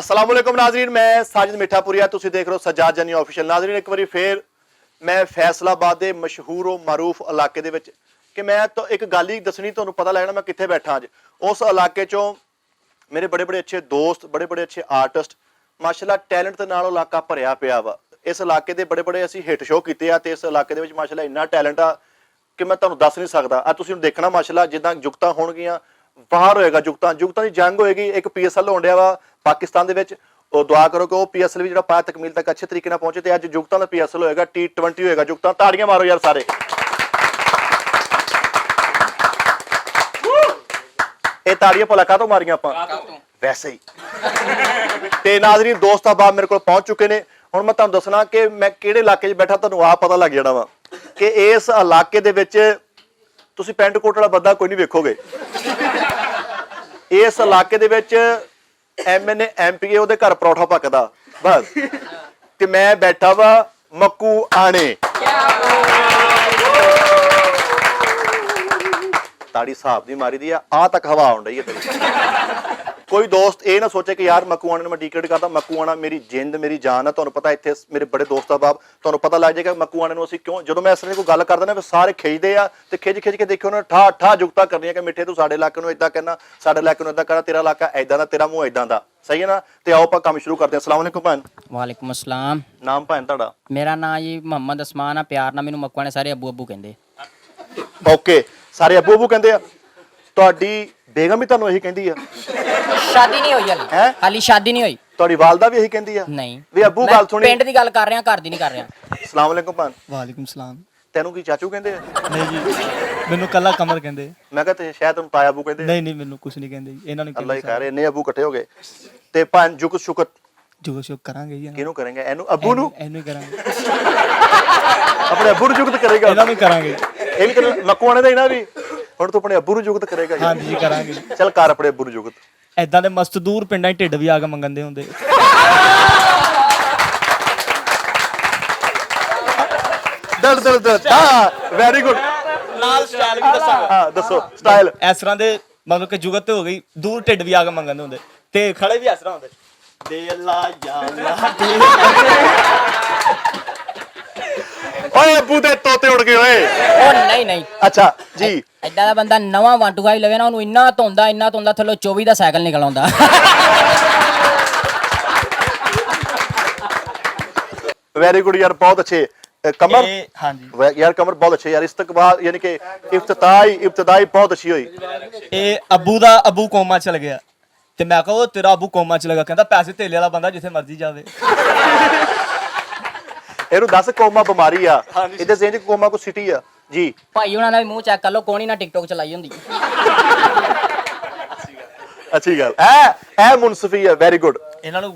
अस्सलाम वालेकुम नाजरीन, मैं साजिद मिठापुरिया, तुसीं देख रहे हो सज्जाद जानी ऑफिशियल। नाजरीन एक बारी फिर मैं फैसलाबाद के मशहूर मारूफ इलाके दे विच कि मैं तो एक गल ही दसनी, तुहानूं पता लगना मैं कित्थे बैठा अज। उस इलाके चों मेरे बड़े बड़े अच्छे दोस्त, बड़े बड़े अच्छे आर्टिस्ट, माशाअल्लाह टैलेंट दे नाल इलाका भरिया पिया वा। इस इलाके दे बड़े बड़े असीं हिट शो कीते आ ते इस इलाके दे विच माशाअल्लाह इन्ना टैलेंट आ कि मैं तुहानूं दस नहीं सकदा। अज तुसीं देखना माशाअल्लाह जिद्दां जुगतां होणगीਆਂ, बाहर होएगा जुगतां दी जंग होएगी। एक PSL होण डिया वा पाकिस्तान दे विच, और दुआ करो कि वो PSL भी जिहड़ा पाया तकमील तक अच्छे तरीके नाल पहुंचे। ते अज जुगतां दा PSL होएगा, T20 होएगा जुगतां। ताड़ियां मारो यार सारे। ये ताड़ियां भला काहतों मारियां आपां? वैसे ही। ते नाज़रीन दोस्त अहबाब मेरे को पहुंच चुके ने। हुण मैं तुहानूं दसना कि मैं किहड़े इलाके 'च बैठा, तुहानूं आप पता लग जाना वा कि इस इलाके दे विच तुसीं पैंट कोट वाला बंदा कोई नहीं वेखोगे। इस इलाके दे विच MNA MPA ਉਹਦੇ ਘਰ ਪਰੌਠਾ ਪੱਕਦਾ ਬਸ। ਤੇ ਮੈਂ ਬੈਠਾ ਵਾ ਮੱਕੂ ਆਣੇ। ਤਾੜੀ ਸਾਹਿਬ ਦੀ ਮਾਰੀ ਦੀ ਆ ਤੱਕ ਹਵਾ ਆਉਣ ਡਈ ਹੈ ਤੇਰੀ। कोई दोस्त ये ना सोचे कि यार मक्कू आने मैं टिकट करता। मक्कू आना मेरी जिंद मेरी जान है। तुहानूं पता इत्थे मेरे बड़े दोस्त अहबाब, तुहानूं पता लग जाएगा मक्कू आने नूं असीं क्यों, जदों मैं इस तरह कोई गल करदा ना सारे खिजदे आ ते खिज के देखियो उन्होंने ठा ठा जुगतां करनियां कि मिठे तू साडे इलाके नूं इदां कहना, साडे इलाके नूं इदां कहना, तेरा इलाका इदां दा, तेरा मूंह इदां दा। सही है ना? ते आओ आपां काम शुरू करते हैं। अस्सलाम वालेकुम भैन। वालेकुम अस्सलाम। नाम भैन तुहाडा? मेरा नाम जी मोहम्मद उस्मान आ। प्यार नाल मैनूं मक्कू ने सारे अब्बू अब्बू कहंदे। ओके, सारे अब्बू अब्बू कहंदे आ। तुहाडी बेगम भी तुहानूं यही कहंदी आ? शादी नहीं हुई हाली। हैं? हाली शादी नहीं हुई। तुहाडी वालदा भी यही कहंदी आ? नहीं। वे अब्बू गल सुनी। पिंड दी गल कर रहा, घर दी नहीं कर रहा। अस्सलाम वालेकुम भैन। वालेकुम सलाम। ਤੈਨੂੰ ਕੀ ਚਾਚੂ ਕਹਿੰਦੇ ਆ? ਨਹੀਂ ਜੀ, ਮੈਨੂੰ ਕੱਲਾ ਕਮਰ ਕਹਿੰਦੇ। ਮੈਂ ਕਿਹਾ ਤੇ ਸ਼ਾਇਦ ਤੈਨੂੰ ਤਾਇਆ ਅਬੂ ਕਹਿੰਦੇ। ਨਹੀਂ ਨਹੀਂ, ਮੈਨੂੰ ਕੁਝ ਨਹੀਂ ਕਹਿੰਦੇ ਜੀ, ਇਹਨਾਂ ਨੂੰ ਅੱਲਾ ਹੀ ਕਹਿ ਰਹੇ ਇੰਨੇ ਅਬੂ ਇਕੱਠੇ ਹੋ ਗਏ। ਤੇ ਪੰਜ ਜੁਗਤ ਸ਼ੁਕਤ ਜੋ ਸ਼ੁਕ ਕਰਾਂਗੇ ਜੀ। ਕਿਹਨੂੰ ਕਰਾਂਗੇ? ਇਹਨੂੰ ਅਬੂ ਨੂੰ? ਇਹਨੂੰ ਹੀ ਕਰਾਂਗੇ। ਆਪਣੇ ਅਬੂ ਨੂੰ ਜੁਗਤ ਕਰੇਗਾ? ਇਹਨਾਂ ਨੂੰ ਕਰਾਂਗੇ। ਇਹ ਵੀ ਤੈਨੂੰ ਮਕਵਾਣੇ ਦਾ ਹੀ ਨਾ ਵੀ ਹੁਣ ਤੂੰ ਆਪਣੇ ਅਬੂ ਨੂੰ ਜੁਗਤ ਕਰੇਗਾ? ਹਾਂਜੀ ਜੀ ਕਰਾਂਗੇ। ਚੱਲ ਕਰ ਆਪਣੇ ਅਬੂ ਨੂੰ ਜੁਗਤ। ਐਦਾਂ ਦੇ ਮਸਤਦੂਰ ਪਿੰਡਾਂ 'ਚ ਢਿੱਡ ਵੀ ਆ ਕੇ ਮੰਗਣ ਦੇ ਹੁੰਦੇ। ਹਾਂ ਵੈਰੀ ਗੁੱਡ। ਨਾਲ ਸਟਾਈਲ ਵੀ ਦੱਸਾਂਗਾ। ਹਾਂ ਦੱਸੋ ਸਟਾਈਲ। ਇਸ ਤਰ੍ਹਾਂ ਦੇ ਮਤਲਬ ਕਿ ਜੁਗਤ ਹੋ ਗਈ, ਦੂਰ ਢਿੱਡ ਵੀ ਆ ਕੇ ਮੰਗਣ ਦੇ ਹੁੰਦੇ ਤੇ ਖੜੇ ਵੀ ਇਸ ਤਰ੍ਹਾਂ ਹੁੰਦੇ। ਦੇ ਅੱਲਾ ਯਾ ਅੱਲਾ ਦੇ। ਓਏ ਅਬੂ ਦੇ ਤੋਤੇ ਉੜ ਗਏ ਓਏ। ਉਹ ਨਹੀਂ ਨਹੀਂ। ਅੱਛਾ ਜੀ। ਐਦਾਂ ਦਾ ਬੰਦਾ ਨਵਾਂ 125 ਲਵੇ ਨਾ, ਉਹਨੂੰ ਇੰਨਾ ਧੋਂਦਾ ਥੱਲੋਂ 24 ਦਾ ਸਾਈਕਲ ਨਿਕਲ ਆਉਂਦਾ। वेरी गुड यार, बहुत अच्छे कमर। हाँ जी यार कमर बहुत अच्छे यार। इस्तकबाल यानी कि इब्तदाई बहुत अच्छी हुई। ਇਹ ਅੱਬੂ ਦਾ ਅੱਬੂ ਕੋਮਾ ਚਲ ਗਿਆ ਤੇ ਮੈਂ ਕਿਹਾ ਉਹ ਤੇਰਾ ਅੱਬੂ ਕੋਮਾ ਚ ਲਗਾ, ਕਹਿੰਦਾ ਪੈਸੇ ਧੇਲੇ ਵਾਲਾ ਬੰਦਾ ਜਿੱਥੇ ਮਰਜ਼ੀ ਜਾਵੇ। ਇਹਨੂੰ ਦੱਸ ਕੋਮਾ ਬਿਮਾਰੀ ਆ? ਇਹਦੇ ਜ਼ਿਹਨ 'ਚ ਕੋਮਾ ਕੋ ਸਿਟੀ ਆ ਜੀ। ਭਾਈ ਉਹਨਾਂ ਦਾ ਵੀ ਮੂੰਹ ਚੈੱਕ ਕਰ ਲਓ, ਕੋਣੀ ਨਾ ਟਿਕਟੋਕ ਚਲਾਈ ਹੁੰਦੀ। ਅੱਛੀ ਗੱਲ ਐ ਮੁਨਸਫੀ ਆ। Very good. ਇਹਨਾਂ ਨੂੰ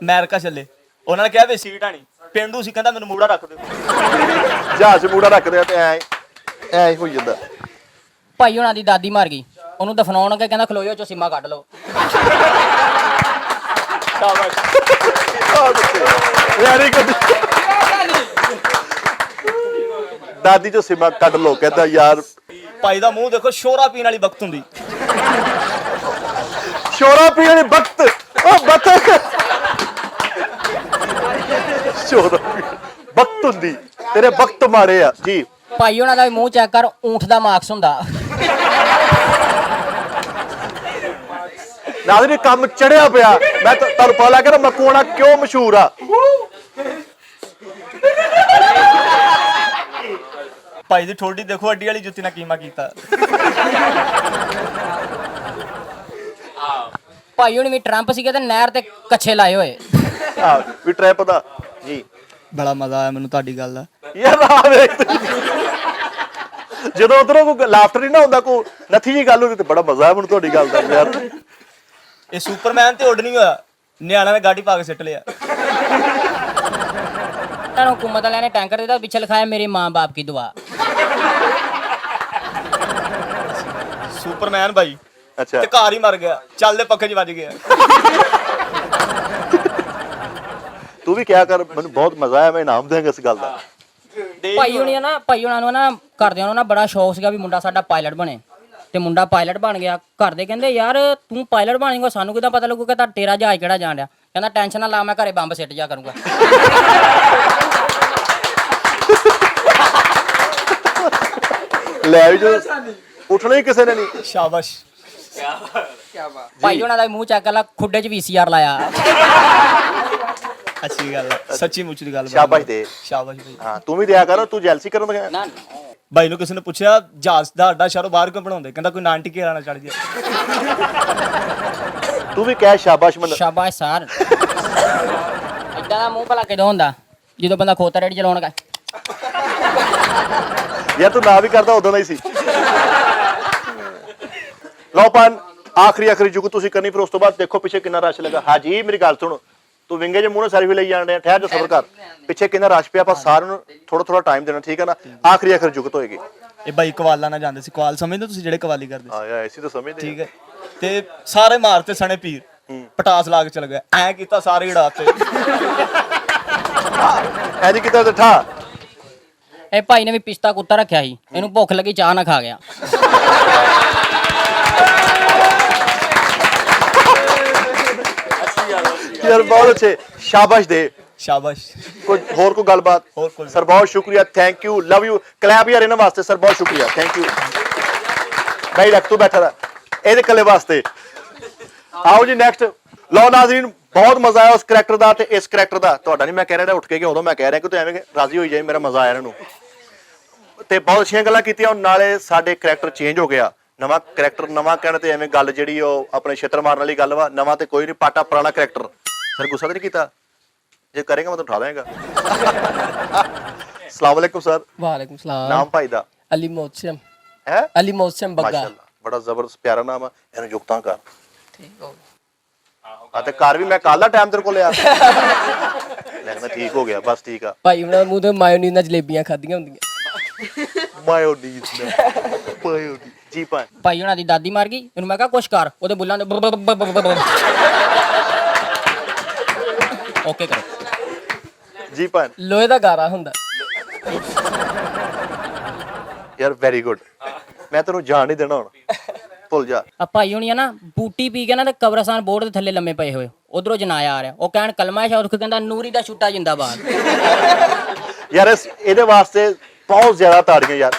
ਅਮਰੀਕਾ ਚੱਲੇ, ਉਹਨਾਂ ਨੇ ਕਿਹਾ ਵੇ ਸੀਟ ਆਣੀ ਪਿੰਡੂ ਸੀ, ਕਹਿੰਦਾ ਮੈਨੂੰ ਮੂੜਾ ਰੱਖ ਦਿਓ। ਜਹਾਜ਼ ਮੂੜਾ ਰੱਖਦੇ ਆ ਤੇ ਐ ਹੋਈ ਜਾਂਦਾ। ਭਾਈ ਉਹਨਾਂ ਦੀ ਦਾਦੀ ਮਰ ਗਈ, ਉਹਨੂੰ ਦਫਨਾਉਣ ਕੇ ਕਹਿੰਦਾ ਖਲੋਇਓ ਚੋਂ ਸੀਮਾ ਕੱਢ ਲਓ। Very good. ਦਾਦੀ ਚੋਂ ਸੀਮਾ ਕੱਢ ਲਓ, ਕਹਿੰਦਾ ਯਾਰ। ਭਾਈ ਦਾ ਮੂੰਹ ਦੇਖੋ, ਸ਼ੋਰਾ ਪੀਣ ਵਾਲੀ ਵਕਤ ਹੁੰਦੀ। ਸ਼ੋਰਾ ਪੀਣ ਵਾਲੀ ਵਕਤ? ਉਹ ਵਕਤ ਸ਼ੋਰਾ ਵਕਤ ਹੁੰਦੀ। ਤੇਰੇ ਵਕਤ ਮਾਰੇ ਆ ਜੀ। ਭਾਈ ਉਹਨਾਂ ਦਾ ਵੀ ਮੂੰਹ ਚੈੱਕ ਕਰ, ਊਂਠ ਦਾ ਮਾਰਕਸ ਹੁੰਦਾ। ਨਾਜ਼ਰੀਨ ਕੰਮ ਚੜਿਆ ਪਿਆ। ਮੈਂ ਤੁਹਾਨੂੰ ਪਤਾ ਲੱਗ ਗਿਆ ਨਾ ਮੱਕੂ ਆਣਾ ਕਿਉਂ ਮਸ਼ਹੂਰ ਆ। ਭਾਈ ਦੀ ਠੋਡੀ ਦੇਖੋ, ਅੱਡੀ ਵਾਲੀ ਜੁੱਤੀ ਨਾਲ ਕੀਮਾ ਕੀਤਾ। ਭਾਈ ਹੁਣ ਵੀ ਟਰੰਪ ਸੀਗੇ ਤੇ ਨਹਿਰ ਤੇ ਕੱਛੇ ਲਾਏ ਹੋਏ। ਹਾਂ ਵੀ ਟ੍ਰੈਪ ਦਾ ਜੀ। ਬੜਾ ਮਜ਼ਾ ਆਇਆ ਮੈਨੂੰ ਤੁਹਾਡੀ ਗੱਲ ਦਾ ਯਾਰ। ਆ ਵੇਖ ਜਦੋਂ ਉਧਰੋਂ ਕੋਈ ਲਾਫਟਰ ਨਹੀਂ ਨਾ ਹੁੰਦਾ, ਕੋਈ ਨਥੀ ਜੀ ਗੱਲ ਹੁੰਦੀ ਤੇ ਬੜਾ ਮਜ਼ਾ ਆਇਆ ਮੈਨੂੰ ਤੁਹਾਡੀ ਗੱਲ ਦਾ ਯਾਰ। ਇਹ ਸੁਪਰਮੈਨ ਤੇ ਉੱਡ ਨਹੀਂ ਹੋਇਆ, ਨਿਆਣਾ ਨੇ ਗਾੜੀ ਪਾ ਕੇ ਸਿੱਟ ਲਿਆ। ਤੁਹਾਨੂੰ ਹੁਕੂਮਤ ਵਾਲਿਆਂ ਨੇ ਟੈਂਕਰ ਦਿੱਤਾ, ਪਿੱਛੇ ਲਿਖਾਇਆ ਮੇਰੇ ਮਾਂ ਬਾਪ ਕੀ ਦੁਆ। ਸੁਪਰਮੈਨ ਭਾਈ ਅੱਛਾ ਤੇ ਘਰ ਹੀ ਮਰ ਗਿਆ, ਚੱਲਦੇ ਪੱਖੇ 'ਚ ਵੱਜ ਗਿਆ। ਤੂੰ ਵੀ ਕਿਹਾ ਕਰ, ਮੈਨੂੰ ਬਹੁਤ ਮਜ਼ਾ ਆਇਆ, ਮੈਂ ਇਨਾਮ ਦੇਵਾਂਗਾ ਇਸ ਗੱਲ ਦਾ। ਭਾਈ ਹੁਣਾਂ ਨੂੰ ਨਾ ਘਰਦਿਆਂ ਨੂੰ ਨਾ ਬੜਾ ਸ਼ੌਕ ਸੀਗਾ ਵੀ ਮੁੰਡਾ ਸਾਡਾ ਪਾਇਲਟ ਬਣੇ। ਤੇ ਮੁੰਡਾ ਪਾਇਲਟ ਬਣ ਗਿਆ। ਘਰ ਦੇ ਕਹਿੰਦੇ ਯਾਰ ਤੂੰ ਪਾਇਲਟ ਬਣੇਗਾ, ਸਾਨੂੰ ਕਿਦਾਂ ਪਤਾ ਲੱਗੂਗਾ ਤੇਰਾ ਜਹਾਜ਼ ਕਿਹੜਾ ਜਾਣ ਡਿਆ। ਕਹਿੰਦਾ ਟੈਨਸ਼ਨ ਨਾ ਲਾ, ਮੈਂ ਘਰੇ ਬੰਬ ਸਿੱਟ ਜਾ ਕਰੂੰਗਾ। ਲੈ ਵੀ ਜੋ ਉੱਠਣਾ ਹੀ ਕਿਸੇ ਨੇ ਨਹੀਂ। ਸ਼ਾਬਾਸ਼। ਭਾਈ ਉਹਨਾਂ ਦਾ ਮੂੰਹ ਚੱਕ ਲਾ, ਖੁੱਡੇ 'ਚ VCR ਲਾਇਆ। ਅੱਛੀ ਗੱਲ ਹੈ, ਸੱਚੀ ਮੁੱਚੀ ਗੱਲ। ਸ਼ਾਬਾਸ਼ ਦੇ। ਸ਼ਾਬਾਸ਼ ਭਾਈ। ਹਾਂ ਤੂੰ ਵੀ ਦਿਆ ਕਰ, ਤੂੰ ਜੈਲਸੀ ਕਰਨ ਦਾ। ਨਾ ਭਾਈ ਨੂੰ ਕਿਸੇ ਨੇ ਪੁੱਛਿਆ ਜਹਾਜ਼ ਦਾ ਅੱਡਾ ਸ਼ਹਿਰੋਂ ਬਾਹਰ ਕਿਉਂ ਬਣਾਉਂਦੇ, ਕਹਿੰਦਾ ਕੋਈ ਨਾਨ ਟਿੱਕੇ ਵਾਲਾ ਚੜ ਗਿਆ। ਤੂੰ ਵੀ ਕਹਿ ਸ਼ਾਬਾਸ਼ ਮੰਨ। ਸ਼ਾਬਾਸ਼ ਸਰ। ਏਦਾਂ ਦਾ ਮੂੰਹ ਭਲਾ ਕਿਦੋਂ ਹੁੰਦਾ ਜਦੋਂ ਬੰਦਾ ਖੋਤਾ ਰੇੜੀ ਚਲਾਉਣ ਗਾ। ਯਾਰ ਤੂੰ ਨਾ ਵੀ ਕਰਦਾ ਉਦੋਂ ਦਾ ਹੀ ਸੀ। ਲਓ ਪਨ ਆਖਰੀ ਜੁਗ ਤੁਸੀਂ ਕਰਨੀ, ਫਿਰ ਉਸ ਤੋਂ ਬਾਅਦ ਦੇਖੋ ਪਿੱਛੇ ਕਿੰਨਾ ਰਸ਼ ਲੱਗਾ। ਹਾਜੀ ਮੇਰੀ ਗੱਲ ਸੁਣ, ਤੂੰ ਵਿੰਗੇ ਜੇ ਮੂੰਹ ਨਾਲ ਸੈਲਫੀ ਲਈ ਜਾਣ ਡਿਆ, ਠਹਿਰ ਜਾ ਸਬਰ ਕਰ। ਪਿੱਛੇ ਕਿੰਨਾ ਰਸ਼ ਪਿਆ, ਆਪਾਂ ਸਾਰਿਆਂ ਨੂੰ ਥੋੜਾ ਟਾਈਮ ਦੇਣਾ, ਠੀਕ ਹੈ ਨਾ। ਆਖਰੀ ਜੁਗਤ ਹੋਏਗੀ। ਇਹ ਭਾਈ ਕਵਾਲਾਂ ਨਾਲ ਜਾਂਦੇ ਸੀ। ਕਵਾਲ ਸਮਝਦੇ ਤੁਸੀਂ ਜਿਹੜੇ ਕਵਾਲੀ ਕਰਦੇ ਸੀ? ਆਇਆ ਐਸੀ ਤਾਂ ਸਮਝਦੇ। ਠੀਕ ਹੈ। ਤੇ ਸਾਰੇ ਮਾਰਤੇ ਸਣੇ ਪੀਰ, ਪਟਾਸ ਲਾ ਕੇ ਚਲ ਗਿਆ। ਐ ਕੀਤਾ ਸਾਰੇ ਉਡਾਤੇ। ਐ ਨਹੀਂ ਕਿਤੇ ਠਾ। ਇਹ ਭਾਈ ਨੇ ਵੀ ਪਿਸਤਾ ਕੁੱਤਾ ਰੱਖਿਆ ਸੀ, ਇਹਨੂੰ ਭੁੱਖ ਲੱਗੀ ਚਾਹ ਨਾ ਖਾ ਗਿਆ। ਯਾਰ ਬਹੁਤ ਅੱਛੇ, ਸ਼ਾਬਾਸ਼ ਦੇ। ਸ਼ਾਬਾਸ਼। ਕੋਈ ਹੋਰ ਕੋਈ ਗੱਲਬਾਤ? ਹੋਰ ਕੋਈ? ਸਰ ਬਹੁਤ ਸ਼ੁਕਰੀਆ, thank you, love you. Clap ਯਾਰ ਇਹਨਾਂ ਵਾਸਤੇ ਸਰ, ਬਹੁਤ ਸ਼ੁਕਰੀਆ, ਥੈਂਕ ਯੂ। ਭਾਈ ਰੱਖ ਤੂੰ ਬੈਠਾ ਰਹਿ ਇਹਦੇ ਕੱਲੇ ਵਾਸਤੇ। ਆਓ ਜੀ ਨੈਕਸਟ। ਲਓ ਨਾਜ਼ਰੀਨ, ਬਹੁਤ ਮਜ਼ਾ ਆਇਆ ਉਸ ਕਰੈਕਟਰ ਦਾ ਤੇ ਇਸ ਕਰੈਕਟਰ ਦਾ। ਤੁਹਾਡਾ ਨਹੀਂ ਮੈਂ ਕਹਿ ਰਿਹਾ ਉੱਠ ਕੇ, ਉਦੋਂ ਮੈਂ ਕਹਿ ਰਿਹਾ ਕਿ ਤੂੰ ਐਵੇਂ ਰਾਜ਼ੀ ਹੋਈ ਜਾਏ, ਮੇਰਾ ਮਜ਼ਾ ਆਇਆ ਇਹਨਾਂ ਨੂੰ। ਤੇ ਬਹੁਤ ਅੱਛੀਆਂ ਗੱਲਾਂ ਕੀਤੀਆਂ। ਨਾਲੇ ਸਾਡੇ ਕਰੈਕਟਰ ਚੇਂਜ ਹੋ ਗਿਆ, ਨਵਾਂ ਕਰੈਕਟਰ। ਨਵਾਂ ਕਹਿਣ ਤੇ ਐਵੇਂ ਗੱਲ ਜਿਹੜੀ ਉਹ ਆਪਣੇ ਛਿੱਤਰ ਮਾਰਨ ਵਾਲੀ ਗੱਲ ਵਾ। ਨਵਾਂ ਤੇ ਕੋਈ ਨਹੀਂ, ਪਾਟਾ ਪੁਰਾਣਾ ਕਰੈਕਟਰ। ਸਰ ਗੁੱਸਾ ਤਾਂ ਨਹੀਂ ਕੀਤਾ? ਜੇ ਕਰੇਗਾ ਮੈਂ ਤੁਹਾਨੂੰ ਉਠਾ ਦੇਵਾਂਗਾ। अस्सलाम वालेकुम सर। ਵਾਲੇਕੁਮ ਸਲਾਮ। ਨਾਮ ਭਾਈ ਦਾ? ਅਲੀ ਮੋਹਸਿਨ। ਹੈ ਅਲੀ ਮੋਹਸਿਨ ਬੱਗਾ। ਮਾਸ਼ਾਅੱਲਾ, ਬੜਾ ਜ਼ਬਰਦਸਤ ਪਿਆਰਾ ਨਾਮ ਆ। ਇਹਨੂੰ ਜੁਗਤਾਂ ਕਰ। ਠੀਕ ਹੋ ਆ ਤੇ ਘਰ ਵੀ ਮੈਂ ਕੱਲ ਦਾ ਟਾਈਮ ਤੇਰੇ ਕੋਲ ਲਿਆ। ਲੱਗਦਾ ਠੀਕ ਹੋ ਗਿਆ, ਬਸ ਠੀਕ ਆ। ਭਾਈ ਉਹਨਾਂ ਮੂੰਹ ਤੇ ਮਾਇਓਨੀਜ਼ ਨਾਲ ਜਲੇਬੀਆਂ ਖਾਧੀਆਂ ਹੁੰਦੀਆਂ। ਮਾਇਓਨੀਜ਼ ਜੀ ਭਾਈ। ਭਾਈ ਉਹਨਾਂ ਦੀ ਦਾਦੀ ਮਰ ਗਈ, ਇਹਨੂੰ ਮੈਂ ਕਿਹਾ ਕੁਛ ਕਰ, ਉਹਦੇ ਬੁੱਲਾਂ ਦੇ ਓਕੇ ਕਰੋ। ਜੀ ਭਾਈ। ਲੋਹੇ ਦਾ ਗਾਰਾ ਹੁੰਦਾ। ਯਾਰ ਵੈਰੀ ਗੁੱਡ। ਮੈਂ ਤੈਨੂੰ ਜਾਣ ਨਹੀਂ ਦੇਣਾ ਹੁਣ, ਭੁੱਲ ਜਾ। ਆ ਭਾਈ ਹੋਣੀ ਆ ਨਾ ਬੂਟੀ ਪੀ ਕੇ ਨਾ ਤੇ ਕਬਰਸਤਾਨ ਬੋਰਡ ਦੇ ਥੱਲੇ ਲੰਮੇ ਪਏ ਹੋਏ, ਉਧਰੋਂ ਜਨਾਇਆ ਆ ਰਿਹਾ। ਉਹ ਕਹਿਣ ਕਲਮਾ ਸ਼ਾਹ ਕਹਿੰਦਾ ਨੂਰੀ ਦਾ ਛੁੱਟਾ ਜਿੰਦਾਬਾਦ। ਯਾਰ ਇਹਦੇ ਵਾਸਤੇ ਬਹੁਤ ਜ਼ਿਆਦਾ ਤਾੜੀਆਂ ਯਾਰ।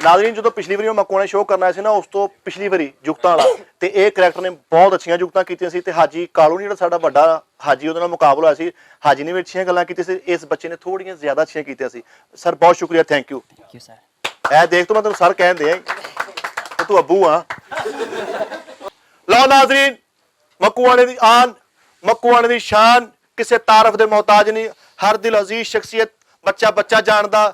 ਨਾਜ਼ਰੀਨ, ਜਦੋਂ ਪਿਛਲੀ ਵਾਰੀ ਮੱਕੂ ਨੇ ਸ਼ੋਅ ਕਰਨਾ ਸੀ ਨਾ, ਉਸ ਤੋਂ ਪਿਛਲੀ ਵਾਰੀ ਜੁਗਤਾਂ ਵਾਲਾ, ਤੇ ਇਹ ਕਰੈਕਟਰ ਨੇ ਬਹੁਤ ਅੱਛੀਆਂ ਜੁਗਤਾਂ ਕੀਤੀਆਂ ਸੀ। ਤੇ ਹਾਜੀ ਕਾਲੂ ਜਿਹੜਾ ਸਾਡਾ ਵੱਡਾ ਹਾਜੀ, ਉਹਦੇ ਨਾਲ ਮੁਕਾਬਲਾ ਹੋਇਆ ਸੀ। ਹਾਜੀ ਨੇ ਵੀ ਅੱਛੀਆਂ ਗੱਲਾਂ ਕੀਤੀਆਂ ਸੀ, ਇਸ ਬੱਚੇ ਨੇ ਥੋੜੀਆਂ ਜ਼ਿਆਦਾ ਅੱਛੀਆਂ ਕੀਤੀਆਂ ਸੀ। ਸਰ ਬਹੁਤ ਸ਼ੁਕਰੀਆ, thank you. Thank you sir. ਐ ਦੇਖ ਤੂੰ, ਮੈਂ ਤੈਨੂੰ ਸਰ ਕਹਿੰਦੇ ਆ ਤੇ ਤੂੰ ਅੱਬੂ ਆ। ਲਓ ਨਾਜ਼ਰੀਨ, ਮੱਕੂਆਣੇ ਦੀ ਆਨ, ਮੱਕੂਆਣੇ ਦੀ ਸ਼ਾਨ, ਕਿਸੇ ਤਾਰਫ ਦੇ ਮੁਹਤਾਜ ਨਹੀਂ। ਹਰ ਦਿਲ ਅਜ਼ੀਜ਼ ਸ਼ਖਸੀਅਤ, ਬੱਚਾ ਜਾਣਦਾ,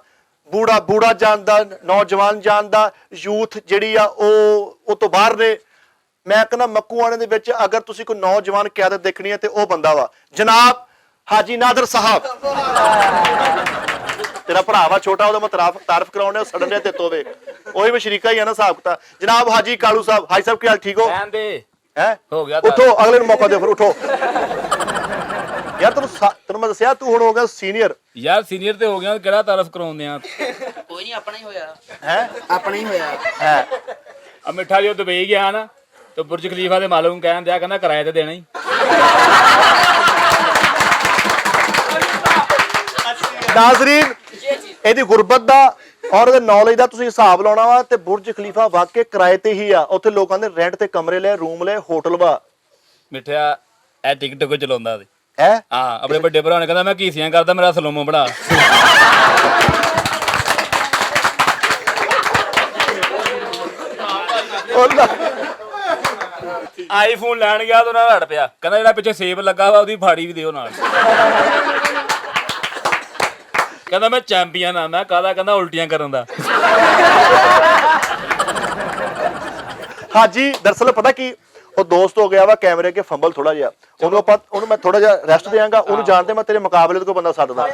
ਬੂੜਾ ਜਾਣਦਾ, ਨੌਜਵਾਨ ਜਾਣਦਾ, ਯੂਥ ਜਿਹੜੀ ਆ ਉਹ ਤੋਂ ਬਾਹਰ ਨੇ। ਮੈਂ ਕਹਿੰਦਾ ਮੱਕੂਆਣੇ ਦੇ ਵਿੱਚ ਅਗਰ ਤੁਸੀਂ ਕੋਈ ਨੌਜਵਾਨ ਕਿਆਦਤ ਦੇਖਣੀ ਹੈ ਤੇ ਉਹ ਬੰਦਾ ਵਾ ਜਨਾਬ ਹਾਜੀ ਨਾਦਰ ਸਾਹਿਬ। ਤੇਰਾ ਭਰਾ ਵਾ ਛੋਟਾ, ਉਹਦਾ ਮੈਂ ਤਾਰਫ ਕਰਾਉਣੇ, ਸੜਨ ਦੇ ਤੇ ਤੋਵੇ ਉਹੀ ਵੀ ਸ਼ਰੀਕਾ ਹੀ ਆ ਨਾ ਹਿਸਾਬ ਕਿਤਾਬ। ਜਨਾਬ ਹਾਜੀ ਕਾਲੂ ਸਾਹਿਬ। ਹਾਜੀ ਸਾਹਿਬ ਕੀ ਹਾਲ, ਠੀਕ ਹੋ? ਹੈ ਹੋ ਗਿਆ। ਉਠੋ, ਅਗਲੇ ਨੂੰ ਮੌਕਾ ਦਿਓ, ਫਿਰ ਉਠੋ। ਯਾਰ ਤੈਨੂੰ ਮੈਂ ਦੱਸਿਆ ਤੂੰ ਹੁਣ ਹੋ ਗਿਆ ਸੀਨੀਅਰ। ਯਾਰ ਸੀਨੀਅਰ ਤੇ ਹੋ ਗਿਆ, ਕਿਹੜਾ ਤਾਰਫ ਕਰਾਉਂਦੇ ਆ? ਕੋਈ ਨਹੀਂ, ਆਪਣਾ ਹੀ ਹੋਇਆ। ਹੈ ਆਪਣਾ ਹੀ ਹੋਇਆ ਹੈ। ਆ ਮਿੱਠਾ ਜੋ ਦੁਬਈ ਗਿਆ ਨਾ, ਤੇ ਬੁਰਜ ਖਲੀਫਾ ਦੇ ਮਾਲਕ ਨੂੰ ਕਹਿਣ ਦਿਆ, ਕਹਿੰਦਾ ਕਿਰਾਏ ਤੇ ਦੇਣਾ ਹੀ। ਨਾਜ਼ਰੀਨ, ਇਹਦੀ ਗੁਰਬਤ ਦਾ ਔਰ ਇਹਦੇ ਨੌਲੇਜ ਦਾ ਤੁਸੀਂ ਹਿਸਾਬ ਲਾਉਣਾ ਵਾ ਤੇ ਬੁਰਜ ਖਲੀਫਾ ਵਾਕਈ ਕਿਰਾਏ ਤੇ ਹੀ ਆ। ਉੱਥੇ ਲੋਕਾਂ ਦੇ ਰੈਂਟ ਤੇ ਕਮਰੇ ਲਏ, ਰੂਮ ਲਏ, ਹੋਟਲ ਵਾ। ਮਿੱਠਾ ਇਹ ਟਿਕਟ ਕੋ ਚਲਾਉਂਦਾ ਤੇ ਹੈ ਹਾਂ, ਆਪਣੇ ਵੱਡੇ ਭਰਾ ਨੇ ਕਹਿੰਦਾ ਮੈਂ ਕੀਸੀਆਂ ਕਰਦਾ, ਮੇਰਾ ਸਲੋਮੋ ਬਣਾ। ਆਈਫੋਨ ਲੈਣ ਗਿਆ ਤਾਂ ਉਹਨਾਂ ਲੜ ਪਿਆ, ਕਹਿੰਦਾ ਜਿਹੜਾ ਪਿੱਛੇ ਸੇਬ ਲੱਗਾ ਵਾ ਉਹਦੀ ਫਾੜੀ ਵੀ ਦਿਓ ਨਾਲ। ਕਹਿੰਦਾ ਮੈਂ ਚੈਂਪੀਅਨ ਆ। ਮੈਂ ਕਾਹਦਾ? ਕਹਿੰਦਾ ਉਲਟੀਆਂ ਕਰਨ ਦਾ। ਹਾਜੀ ਦਰਅਸਲ ਪਤਾ ਕੀ, ਉਹ ਦੋਸਤ ਹੋ ਗਿਆ ਵਾ ਕੈਮਰੇ ਅੱਗੇ ਫੰਬਲ ਥੋੜਾ ਜਿਹਾ। ਉਹਨੂੰ ਮੈਂ ਥੋੜਾ ਜਿਹਾ ਰੈਸਟ ਦੇਵਾਂਗਾ। ਉਹਨੂੰ ਜਾਣਦੇ ਮੈਂ ਤੇਰੇ ਮੁਕਾਬਲੇ ਤੋਂ ਕੋਈ ਬੰਦਾ ਸੱਦਦਾ।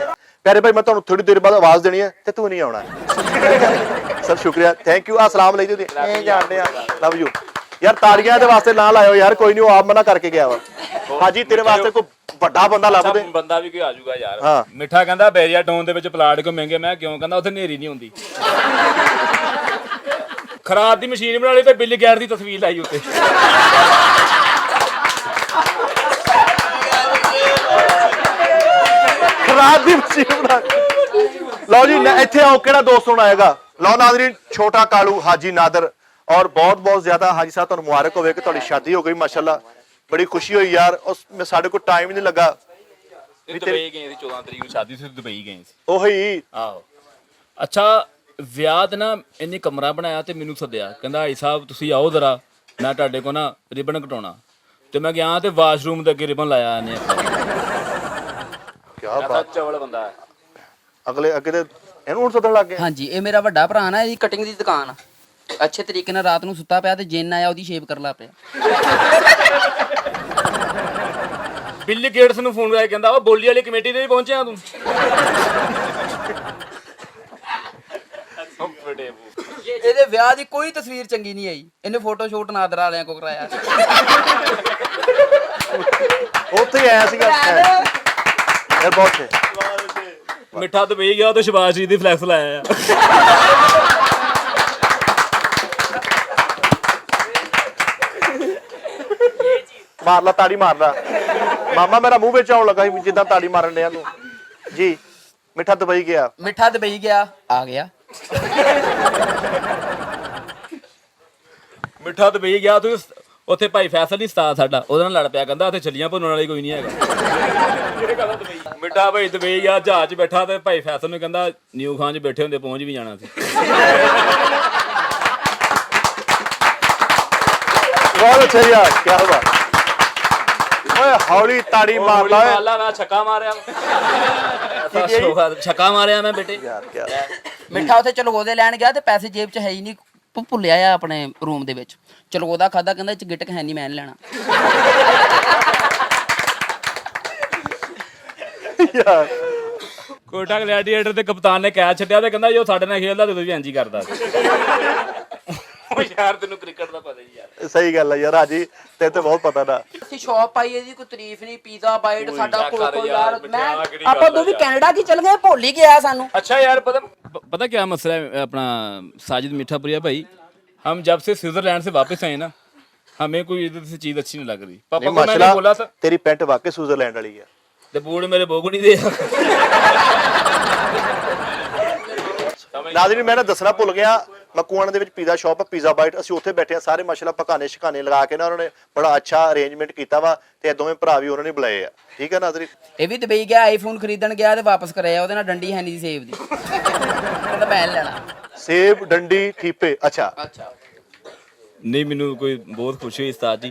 ਪਿਆਰੇ ਭਾਈ, ਮੈਂ ਤੁਹਾਨੂੰ ਥੋੜੀ ਦੇਰ ਬਾਅਦ ਆਵਾਜ਼ ਦੇਣੀ ਹੈ ਤੇ ਤੂੰ ਨਹੀਂ ਆਉਣਾ। ਸਰ ਸ਼ੁਕਰੀਆ, ਥੈਂਕ ਯੂ। ਸਲਾਮ ਲਈ ਜੀ, ਇਹ ਜਾਣਦੇ ਆ, ਲਵ ਯੂ। ਯਾਰ ਤਾੜੀਆਂ ਦੇ ਵਾਸਤੇ ਨਾ ਲਾਇਓ ਯਾਰ, ਕੋਈ ਨਹੀਂ, ਉਹ ਆਪ ਮਨਾ ਕਰਕੇ ਗਿਆ ਵਾ। ਹਾਜੀ ਤੇਰੇ ਵਾਸਤੇ ਕੋਈ ਵੱਡਾ ਬੰਦਾ ਲੱਭ ਦੇ। ਬੰਦਾ ਵੀ ਕੋਈ ਆ ਜਾਊਗਾ ਯਾਰ। ਹਾਂ। ਮਿੱਠਾ ਕਹਿੰਦਾ ਬੈਰੀਆ ਟਾਊਨ ਦੇ ਵਿੱਚ ਪਲਾਟ ਕੋ ਮਹਿੰਗੇ। ਮੈਂ ਕਿਉਂ? ਕਹਿੰਦਾ ਉੱਥੇ ਨੇਰੀ ਨਹੀਂ ਹੁੰਦੀ। ਖਰਾਬ ਦੀ ਮਸ਼ੀਨ ਬਣਾ ਲਈ ਤੇ ਬਿੱਲ ਗੈਰ ਦੀ ਤਸਵੀਰ ਲਾਈ ਉੱਤੇ। ਖਰਾਬ ਦੀ ਮਸ਼ੀਨ ਬਣਾ। ਲਓ ਜੀ ਇੱਥੇ ਆਓ, ਕਿਹੜਾ ਦੋਸਤ ਹੁਣ ਆਏਗਾ। ਲਓ ਨਾਜ਼ਰੀਨ, ਛੋਟਾ ਕਾਲੂ ਹਾਜੀ ਨਾਦਰ, ਔਰ ਬਹੁਤ ਬਹੁਤ ਜ਼ਿਆਦਾ ਹਾਜੀ ਸਾਹਿਬ ਤੁਹਾਨੂੰ ਮੁਬਾਰਕ ਹੋਵੇ ਕਿ ਤੁਹਾਡੀ ਸ਼ਾਦੀ ਹੋ ਗਈ ਮਾਸ਼ਾਅੱਲਾ। ਬੜੀ ਖੁਸ਼ੀ ਹੋਈ ਯਾਰ, ਉਸ ਸਾਡੇ ਕੋਲ ਟਾਈਮ ਹੀ ਨਹੀਂ ਲੱਗਾ। ਦੁਬਈ ਗਏ ਸੀ 14 ਤਰੀਕ ਨੂੰ ਸ਼ਾਦੀ ਸੀ, ਦੁਬਈ ਗਏ ਸੀ। ਉਹੀ ਆਹੋ ਅੱਛਾ, ਵਿਆਹ ਤੇ ਨਾ ਇਹਨੇ ਕਮਰਾ ਬਣਾਇਆ ਤੇ ਮੈਨੂੰ ਸੱਦਿਆ, ਕਹਿੰਦਾ ਹਾਈ ਸਾਹਿਬ ਤੁਸੀਂ ਆਓ ਜ਼ਰਾ, ਮੈਂ ਤੁਹਾਡੇ ਕੋਲ ਨਾ ਰਿਬਨ ਕਟਾਉਣਾ। ਤੇ ਮੈਂ ਗਿਆ ਤੇ ਵਾਸ਼ਰੂਮ ਦੇ ਅੱਗੇ ਰਿਬਨ ਲਾਇਆ ਇਹਨੇ। ਕੀ ਬਾਤ, ਚਵਲ ਬੰਦਾ ਹੈ। ਅਗਲੇ ਅੱਗੇ ਤੇ ਇਹਨੂੰ ਹੁਣ ਸੱਦਣ ਲੱਗ ਗਏ। ਹਾਂਜੀ, ਇਹ ਮੇਰਾ ਵੱਡਾ ਭਰਾ ਨਾ, ਇਹਦੀ ਕਟਿੰਗ ਦੀ ਦੁਕਾਨ ਆ। ਅੱਛੇ ਤਰੀਕੇ ਨਾਲ ਰਾਤ ਨੂੰ ਸੁੱਤਾ ਪਿਆ ਤੇ ਜਿੰਨ ਆਇਆ ਉਹਦੀ ਸ਼ੇਪ ਕਰਨ ਲੱਗ ਪਿਆ। ਬਿੱਲ ਗੇਟਸ ਨੂੰ ਫੋਨ ਕਰਕੇ ਕਹਿੰਦਾ ਉਹ ਬੋਲੀ ਵਾਲੀ ਕਮੇਟੀ ਤੇ ਵੀ ਪਹੁੰਚਿਆ ਤੂੰ। ਇਹਦੇ ਵਿਆਹ ਦੀ ਕੋਈ ਤਸਵੀਰ ਚੰਗੀ ਨਹੀਂ ਆਈ, ਇਹਨੇ ਫੋਟੋ ਸ਼ੂਟ ਨਾਦਰ ਵਾਲਿਆਂ ਕੋ ਕਰਾਇਆ। ਉੱਥੇ ਹੀ ਆਇਆ ਸੀਗਾ ਯਾਰ, ਬਹੁਤ ਹੈ। ਮਿੱਠਾ ਦੁਬਈ ਗਿਆ ਤੇ ਸ਼ਬਾਸ਼ ਜੀ ਦੀ ਫਲੈਕਸ ਲਾਇਆ ਆ। ਮਾਰ ਲਾ ਤਾੜੀ, ਮਾਰ ਲਾ ਮਾਮਾ, ਮੇਰਾ ਮੂੰਹ ਵਿੱਚ ਆਉਣ ਲੱਗਾ ਸੀ ਜਿੱਦਾਂ ਤਾੜੀ ਮਾਰਨ ਡਿਆ ਤੂੰ ਜੀ। ਮਿੱਠਾ ਦੁਬਈ ਗਿਆ, ਮਿੱਠਾ ਦੁਬਈ ਗਿਆ, ਆ ਗਿਆ। ਮਿੱਠਾ ਦੁਬਈ ਗਿਆ ਤੂੰ, ਉੱਥੇ ਭਾਈ ਫੈਸਲ ਨਹੀਂ ਉਸਤਾਦ ਸਾਡਾ, ਉਹਦੇ ਨਾਲ ਲੜ ਪਿਆ, ਕਹਿੰਦਾ ਉੱਥੇ ਛੱਲੀਆਂ ਭੁੰਨਣ ਵਾਲੀ ਕੋਈ ਨਹੀਂ ਹੈਗਾ। ਮਿੱਠਾ ਭਾਈ ਦੁਬਈ ਗਿਆ, ਜਹਾਜ਼ 'ਚ ਬੈਠਾ ਤੇ ਭਾਈ ਫੈਸਲ ਨੂੰ ਕਹਿੰਦਾ ਨਿਊ ਖਾਨ 'ਚ ਬੈਠੇ ਹੁੰਦੇ ਪਹੁੰਚ ਵੀ ਜਾਣਾ ਸੀ। ਬਹੁਤ ਅੱਛਾ ਯਾਰ, ਕੀ ਬਾਤ। ਓਏ ਹੌਲੀ ਤਾੜੀ ਮਾਰ ਲਾ ਓਏ। ਮੈਂ ਛੱਕਾ ਮਾਰਿਆ, ਛੱਕਾ ਮਾਰਿਆ ਮੈਂ ਬੇਟੇ ਯਾਰ ਕੀ ਮਿੱਠਾ ਉੱਥੇ ਚਲਗੋਦੇ ਲੈਣ ਗਿਆ ਤੇ ਪੈਸੇ ਜੇਬ 'ਚ ਹੈ ਹੀ ਨਹੀਂ, ਭੁੱਲਿਆ ਆ ਆਪਣੇ ਰੂਮ ਦੇ ਵਿੱਚ। ਚਲਗੋਦਾ ਖਾਦਾ, ਕਹਿੰਦਾ ਇਹ 'ਚ ਗਿਟਕ ਹੈ ਨਹੀਂ, ਮੈਂ ਨੀ ਲੈਣਾ। ਯਾਰ ਕੋਟਾ ਗਲੈਡੀਏਟਰ ਤੇ ਕਪਤਾਨ ਨੇ ਕੈਚ ਛੱਡਿਆ ਤੇ ਕਹਿੰਦਾ ਜੋ ਸਾਡੇ ਨਾਲ ਖੇਡਦਾ ਤੇ ਵੀ ਇੰਜ ਹੀ ਕਰਦਾ। ਓ ਯਾਰ ਤੈਨੂੰ ਕ੍ਰਿਕਟ ਦਾ ਪਤਾ ਹੀ ਯਾਰ। ਸਹੀ ਗੱਲ ਹੈ ਯਾਰ ਹਾਜੀ, ਤੇ ਬਹੁਤ ਪਤਾ ਨਾ। ਅਸੀਂ ਸ਼ੌਪ ਪਾਈ, ਇਹਦੀ ਕੋਈ ਤਾਰੀਫ ਨਹੀਂ। ਪੀਜ਼ਾ ਬਾਈਟ ਸਾਡਾ ਕੋਕੋ ਯਾਰ, ਯਾਰ, ਮੈਂ ਕਿਹੜੀ ਆਪਾਂ ਗੱਲ ਦੋਵੇਂ ਯਾਰ। ਕੈਨੇਡਾ ਕੀ ਚਲ ਗਏ, ਭੁੱਲ ਹੀ ਗਿਆ ਸਾਨੂੰ। अच्छा यार पता क्या मसला है अपना साजिद मीठापुरिया भाई, हम जब से स्विट्जरलैंड से वापस आए ना, हमें कोई इधर से चीज अच्छी नहीं लग रही। पापा को मैंने बोला था ਤੇਰੀ ਪੈਂਟ ਵਾਕਈ ਸਵਿਟਜ਼ਰਲੈਂਡ ਵਾਲੀ ਆ। ते बूढ़ मेरे बोग नहीं दे। ਨਾਜ਼ਰੀਨ, ਮੈਂ ਨਾ ਦੱਸਣਾ ਭੁੱਲ ਗਿਆ, ਮਕੂਆਣਾ ਦੇ ਵਿੱਚ ਪੀਜ਼ਾ ਸ਼ਾਪ ਹੈ, ਪੀਜ਼ਾ ਬਾਈਟ। ਅਸੀਂ ਉੱਥੇ ਬੈਠੇ ਆ ਸਾਰੇ ਮਾਸ਼ਾਅੱਲਾ, ਪਕਾਨੇ ਸ਼ਿਕਾਨੇ ਲਗਾ ਕੇ ਨਾ ਉਹਨਾਂ ਨੇ ਬੜਾ ਅੱਛਾ ਅਰੇਂਜਮੈਂਟ ਕੀਤਾ ਵਾ, ਤੇ ਇਹ ਦੋਵੇਂ ਭਰਾ ਵੀ ਉਹਨਾਂ ਨੇ ਬੁਲਾਏ ਆ। ਠੀਕ ਹੈ ਨਾਜ਼ਰੀਨ, ਇਹ ਵੀ ਦੁਬਈ ਗਿਆ, ਆਈਫੋਨ ਖਰੀਦਣ ਗਿਆ ਤੇ ਵਾਪਸ ਕਰਿਆ, ਉਹਦੇ ਨਾਲ ਡੰਡੀ ਹੈ ਨਹੀਂ ਸੇਬ ਦੀ, ਕਹਿੰਦਾ ਮੈਂ ਨੀ ਲੈਣਾ। ਸੇਬ ਡੰਡੀ ਠੀਪੇ। ਅੱਛਾ नहीं मैनू कोई बहुत खुशी हुई उस्ताद जी,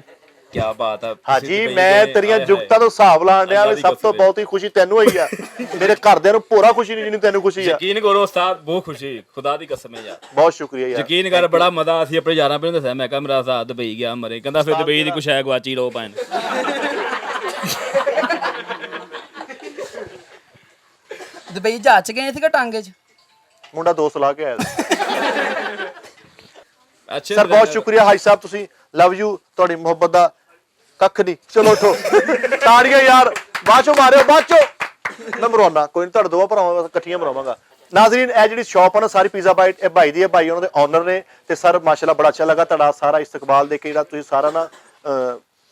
क्या बात है ਹਾਜੀ, ਮੈਂ ਤੇਰੀਆਂ ਜੁਗਤਾਂ ਤੋਂ ਹਿਸਾਬ ਲਾਣ ਡਿਆ ਵੀ ਸਭ ਤੋਂ ਬਹੁਤੀ ਖੁਸ਼ੀ ਤੈਨੂੰ ਹੋਈ ਆ। ਮੇਰੇ ਘਰਦਿਆਂ ਨੂੰ ਪੂਰਾ ਖੁਸ਼ੀ ਨਹੀਂ ਜਿੰਨੀ ਤੈਨੂੰ ਖੁਸ਼ੀ ਆ। यकीन करो उस्ताद, बहुत खुशी, खुदा दी कसम है यार। ਬਹੁਤ ਸ਼ੁਕਰੀਆ ਯਾਰ। ਯਕੀਨ ਕਰ, ਬੜਾ ਮਜ਼ਾ। ਅਸੀਂ ਆਪਣੇ ਯਾਰਾਂ ਪਿੰਡ ਦੱਸਿਆ, ਮੈਂ ਕਿਹਾ ਮੇਰਾ ਸਾਥ ਦੁਬਈ ਗਿਆ ਮਰੇ, ਕਹਿੰਦਾ ਫਿਰ ਦੁਬਈ ਦੀ ਕੁਛ ਹੈ ਗਵਾਚੀ ਲੋ ਪੈਣ। ਦੁਬਈ ਜਹਾਜ਼ 'ਚ ਗਏ ਸੀਗਾ ਟਾਂਗੇ 'ਚ। ਮੁੰਡਾ ਦੋਸਤ ਲਾ ਕੇ ਆਇਆ ਸੀ। ਅੱਛੇ ਸਰ ਬਹੁਤ ਸ਼ੁਕਰੀਆ ਹਾਜੀ ਸਾਹਿਬ, ਤੁਸੀਂ ਲਵ ਯੂ, ਤੁਹਾਡੀ ਮੁਹੱਬਤ ਦਾ ਕੱਖ ਨਹੀਂ। ਚਲੋ ਉਠੋ, ਤਾੜੀਆਂ ਯਾਰ, ਬਾਅਦ ਚੋਂ ਮਾਰਿਓ, ਬਾਅਦ ਚੋਂ ਮੈਂ ਮਰਵਾਉਣਾ ਕੋਈ ਨਹੀਂ, ਤੁਹਾਡੇ ਦੋਵਾਂ ਭਰਾਵਾਂ ਇਕੱਠੀਆਂ ਮਰਵਾਵਾਂਗਾ। ਨਾਜ਼ਰੀਨ, ਇਹ ਜਿਹੜੀ ਸ਼ਾਪ ਆ ਨਾ ਸਾਰੀ ਪੀਜ਼ਾ ਬਾਈਟ, ਇਹ ਭਾਈ ਦੀ ਹੈ, ਭਾਈ ਉਹਨਾਂ ਦੇ ਓਨਰ ਨੇ। ਤੇ ਸਰ ਮਾਸ਼ਾਅੱਲਾ ਬੜਾ ਅੱਛਾ ਲੱਗਾ ਤੁਹਾਡਾ ਸਾਰਾ ਇਸਤਕਬਾਲ ਦੇ ਕੇ, ਜਿਹੜਾ ਤੁਸੀਂ ਸਾਰਾ ਨਾ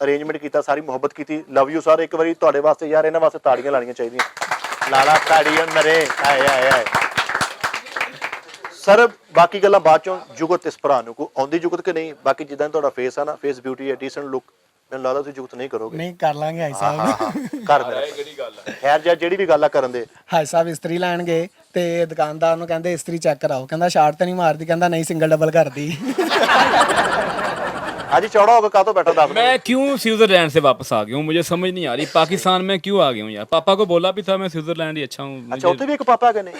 ਅਰੇਂਜਮੈਂਟ ਕੀਤਾ, ਸਾਰੀ ਮੁਹੱਬਤ ਕੀਤੀ। Love you sir. ਇੱਕ ਵਾਰੀ ਤੁਹਾਡੇ ਵਾਸਤੇ ਯਾਰ, ਇਹਨਾਂ ਵਾਸਤੇ ਤਾੜੀਆਂ ਲਾਣੀਆਂ ਚਾਹੀਦੀਆਂ। ਲਾਲਾ ਤਾੜੀਆਂ ਮਰੇ, ਆਏ ਆਏ ਆਏ। ਸਰ ਬਾਕੀ ਗੱਲਾਂ ਬਾਅਦ ਚੋਂ। ਜੁਗਤ ਇਸ ਭਰਾ ਨੂੰ ਕੋ ਆਉਂਦੀ ਜੁਗਤ ਕਿ ਨਹੀਂ? ਬਾਕੀ ਜਿੱਦਾਂ ਤੁਹਾਡਾ ਫੇਸ ਆ ਨਾ, ਫੇਸ ਬਿਊਟੀ ਹੈ, ਡੀਸੈਂਟ ਲੁੱਕ, ਮੈਨੂੰ ਲੱਗਦਾ ਤੁਸੀਂ ਜੁਗਤ ਨਹੀਂ ਕਰੋਗੇ। ਨਹੀਂ ਕਰ ਲਾਂਗੇ ਹਾਈ ਸਾਹਿਬ। ਘਰ ਮੇਰਾ ਖੈਰ ਜਾਂ ਜਿਹੜੀ ਵੀ ਗੱਲ ਆ ਕਰਨ ਦੇ। ਹਾਈ ਸਾਹਿਬ ਇਸਤਰੀ ਲੈਣ ਗਏ ਤੇ ਦੁਕਾਨਦਾਰ ਨੂੰ ਕਹਿੰਦੇ ਇਸਤਰੀ ਚੈੱਕ ਕਰਾਓ, ਕਹਿੰਦਾ ਸ਼ਾਰਟ ਤਾਂ ਨਹੀਂ ਮਾਰਦੀ, ਕਹਿੰਦਾ ਨਹੀਂ ਸਿੰਗਲ ਡਬਲ ਕਰਦੀ। आज ही चौड़ा होगा, कहाँ तो बैठा था आपने? मैं क्यों स्विट्जरलैंड से वापस आ गया हूँ, मुझे समझ नहीं आ रही। पाकिस्तान में क्यों आ गया हूँ यार? पापा को बोला भी था मैं स्विट्जरलैंड ही अच्छा हूँ। अच्छा, उत्ते भी एक पापा है नहीं?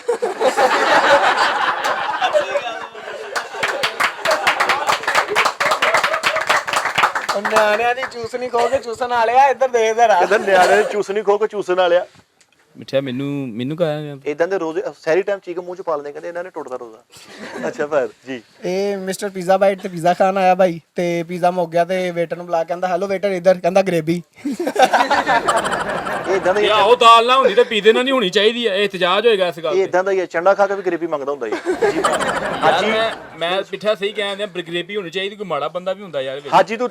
ਨਿਆਣਿਆਂ ਦੀ ਚੂਸਣੀ ਖੋ ਕੇ ਚੂਸਣ ਵਾਲਿਆ, ਇੱਧਰ ਦੇ ਇੱਧਰ ਆ। इधर न्याणे ने चूसनी खो के चूसने वाले। ਮਿੱਠਿਆ ਮੈਨੂੰ ਕਹਾਇਆ ਇਦਾਂ ਦੇ ਰੋਜ਼ ਸੈਰੀ ਟਾਈਮ ਚੀਕ ਮੂੰਹ ਚ ਪਾ ਲੈਂਦੇ, ਕਹਿੰਦੇ ਇਹਨਾਂ ਨੇ ਟੁੱਟਦਾ ਰੋਜ਼ਾ। ਅੱਛਾ ਫਿਰ ਜੀ ਇਹ ਮਿਸਟਰ ਪੀਜ਼ਾ ਬਾਈਟ ਤੇ ਪੀਜ਼ਾ ਖਾਣ ਆਇਆ ਭਾਈ, ਤੇ ਪੀਜ਼ਾ ਮੁੱਕ ਗਿਆ ਤੇ ਵੇਟਰ ਨੂੰ ਬੁਲਾ ਕੇ ਕਹਿੰਦਾ ਹੈਲੋ ਵੇਟਰ ਇੱਧਰ, ਕਹਿੰਦਾ ਗ੍ਰੇਵੀ। ਇਹ ਇਦਾਂ ਦਾ ਹੀ ਯਾ ਉਹ ਦਾਲ ਨਾ ਹੁੰਦੀ ਤੇ ਪੀਜ਼ੇ ਨਾਲ ਨਹੀਂ ਹੋਣੀ ਚਾਹੀਦੀ ਹੈ, ਇਹ ਇਤਜਾਜ ਹੋਏਗਾ ਇਸ ਗੱਲ ਇਹ ਤੇ। ਇਦਾਂ ਦਾ ਹੀ ਹੈ, ਚੰਡਾ ਖਾ ਕੇ ਵੀ ਗਰੀਬੀ ਮੰਗਦਾ ਹੁੰਦਾ ਜੀ। ਜੀ ਹਾਜੀ ਮੈਂ ਮਿੱਠਾ ਸਹੀ ਕਹਿੰਦਾ, ਗ੍ਰੇਵੀ ਹੋਣੀ ਚਾਹੀਦੀ, ਕੋਈ ਮਾੜਾ ਬੰਦਾ ਵੀ ਹੁੰਦਾ ਯਾਰ ਵਿੱਚ। ਹਾਜੀ ਤੂੰ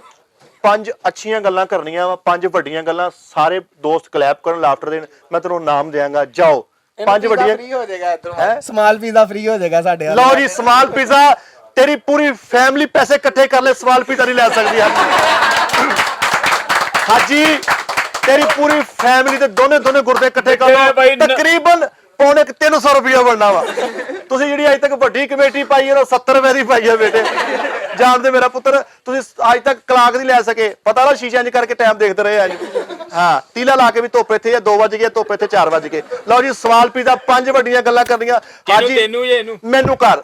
5 ਅੱਛੀਆਂ ਗੱਲਾਂ ਕਰਨੀਆਂ ਵਾ, 5 ਵੱਡੀਆਂ ਗੱਲਾਂ, ਸਾਰੇ ਦੋਸਤ ਕਲੈਪ ਕਰਨ, ਲਾਫਟਰ ਦੇਣ, ਮੈਂ ਤੈਨੂੰ ਨਾਮ ਦਿਆਂਗਾ, ਜਾਓ 5 ਵੱਡੀਆਂ। ਫ੍ਰੀ ਹੋ ਜਾਏਗਾ ਇਧਰੋਂ, ਸਮਾਲ ਪੀਜ਼ਾ ਫ੍ਰੀ ਹੋ ਜਾਏਗਾ ਸਾਡੇ ਲਓ ਜੀ ਸਮਾਲ ਪੀਜ਼ਾ, ਤੇਰੀ ਪੂਰੀ ਫੈਮਿਲੀ ਪੈਸੇ ਇਕੱਠੇ ਕਰ ਲੈ, ਸਮਾਲ ਪੀਜ਼ਾ ਨਹੀਂ ਲੈ ਸਕਦੀ ਹਾਜੀ। ਤੇਰੀ ਪੂਰੀ ਫੈਮਿਲੀ ਦੇ ਦੋਨੇ ਗੁਰਦੇ ਇਕੱਠੇ ਕਰ ਲਓ, ਤਕਰੀਬਨ ਪੌਣੇ 300 ਰੁਪਇਆ ਬਣਨਾ ਵਾ। ਤੁਸੀਂ ਜਿਹੜੀ ਅੱਜ ਤੱਕ ਵੱਡੀ ਕਮੇਟੀ ਪਾਈ ਹੈ ਉਹ 70 ਰੁਪਏ ਦੀ ਪਾਈ ਹੈ ਬੇਟੇ। ਜਾਣਦੇ ਮੇਰਾ ਪੁੱਤਰ, ਤੁਸੀਂ ਅੱਜ ਤੱਕ ਕਲਾਕ ਨਹੀਂ ਲੈ ਸਕੇ, ਪਤਾ ਨਾ ਸ਼ੀਸ਼ਾ ਇੰਜ ਕਰਕੇ ਟਾਈਮ ਦੇਖਦੇ ਰਹੇ ਅੱਜ। ਹਾਂ ਤੀਲਾ ਲਾ ਕੇ ਵੀ ਧੁੱਪ ਇੱਥੇ ਆ 2 ਵਜ ਗਏ, ਧੁੱਪ ਇੱਥੇ 4 ਵਜ ਗਏ। ਲਓ ਜੀ ਸਵਾਲ ਪੀਜ਼ਾ, 5 ਵੱਡੀਆਂ ਗੱਲਾਂ ਕਰਨੀਆਂ ਹਾਜੀ। ਤੈਨੂੰ ਜਾਂ ਇਹਨੂੰ? ਮੈਨੂੰ ਕਰ,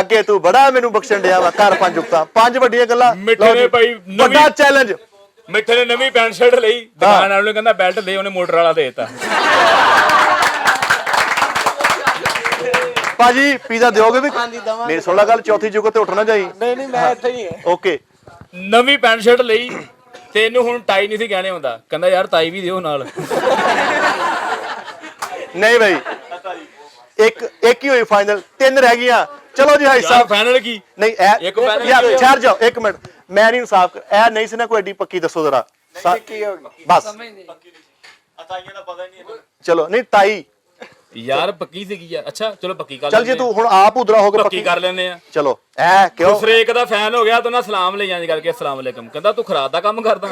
ਅੱਗੇ ਤੂੰ ਬੜਾ ਮੈਨੂੰ ਬਖਸ਼ਣ ਡਿਆ ਵਾ, ਕਰ 5 ਉਕਤਾਂ, 5 ਵੱਡੀਆਂ ਗੱਲਾਂ। ਮਿੱਠੇ ਨੇ ਭਾਈ ਵੱਡਾ ਚੈਲੰਜ। ਮਿੱਠੇ ਨੇ ਨਵੀਂ ਪੈਂਟ ਸ਼ਰਟ ਲਈ, ਦੁਕਾਨ ਵਾਲੇ ਨੂੰ ਕਹਿੰਦਾ ਬੈਲਟ ਦੇ, ਉਹਨੇ ਮੋਟਰ ਵਾਲਾ ਦੇ ਦਿੱਤਾ। ਭਾਜੀ ਪੀਜ਼ਾ ਦਿਓਗੇ ਵੀ? ਮੇਰੀ ਸੁਣ ਲੈ ਗੱਲ, ਚੌਥੀ ਜੁਗਤ ਤੇ ਉੱਠਣਾ ਜਾਈ। ਨਹੀਂ ਮੈਂ ਇੱਥੇ ਹੀ ਹਾਂ। ਓਕੇ ਨਵੀਂ ਪੈਂਟ ਸ਼ਰਟ ਲਈ ਤੇ ਇਹਨੂੰ ਹੁਣ ਟਾਈ ਨਹੀਂ ਸੀ ਕਹਿਣੇ ਹੁੰਦਾ, ਕਹਿੰਦਾ ਯਾਰ ਟਾਈ ਵੀ ਦਿਓ ਨਾਲ। ਨਹੀਂ ਭਾਈ, ਇੱਕ ਹੀ ਹੋਈ ਫਾਈਨਲ, 3 ਰਹਿ ਗਈਆਂ। ਚਲੋ ਜੀ ਹਾਈ ਸਾਹਿਬ ਫਾਈਨਲ ਕੀ ਨਹੀਂ ਇੱਕ final ਯਾਰ ਕੀ ਠਹਿਰ ਜਾਓ 1 ਮਿੰਟ, ਮੈਂ ਨਹੀਂ ਇਨਸਾਫ ਇਹ ਨਹੀਂ ਸੀ ਨਾ ਕੋਈ ਐਡੀ ਪੱਕੀ, ਦੱਸੋ ਜ਼ਰਾ ਬਸ। ਚਲੋ ਨਹੀਂ ਤਾਈ ਯਾਰ ਪੱਕੀ ਸੀਗੀ ਯਾਰ। ਅੱਛਾ ਚਲੋ ਪੱਕੀ ਕਰ ਚੱਲ ਜੇ ਤੂੰ ਹੁਣ ਆਪ ਉਧਰਾ ਹੋ ਕੇ ਪੱਕੀ ਕਰ ਲੈਨੇ ਆ। ਚਲੋ ਐ ਕਿਉਂ? ਦੂਸਰੇ ਇੱਕ ਦਾ ਫੈਨ ਹੋ ਗਿਆ ਤਾਂ ਨਾ ਸਲਾਮ ਲੈ ਜਾਂਦੇ ਕਰਕੇ ਅਸਲਾਮ ਅਲੈਕਮ, ਕਹਿੰਦਾ ਤੂੰ ਖਰਾਦ ਦਾ ਕੰਮ ਕਰਦਾ।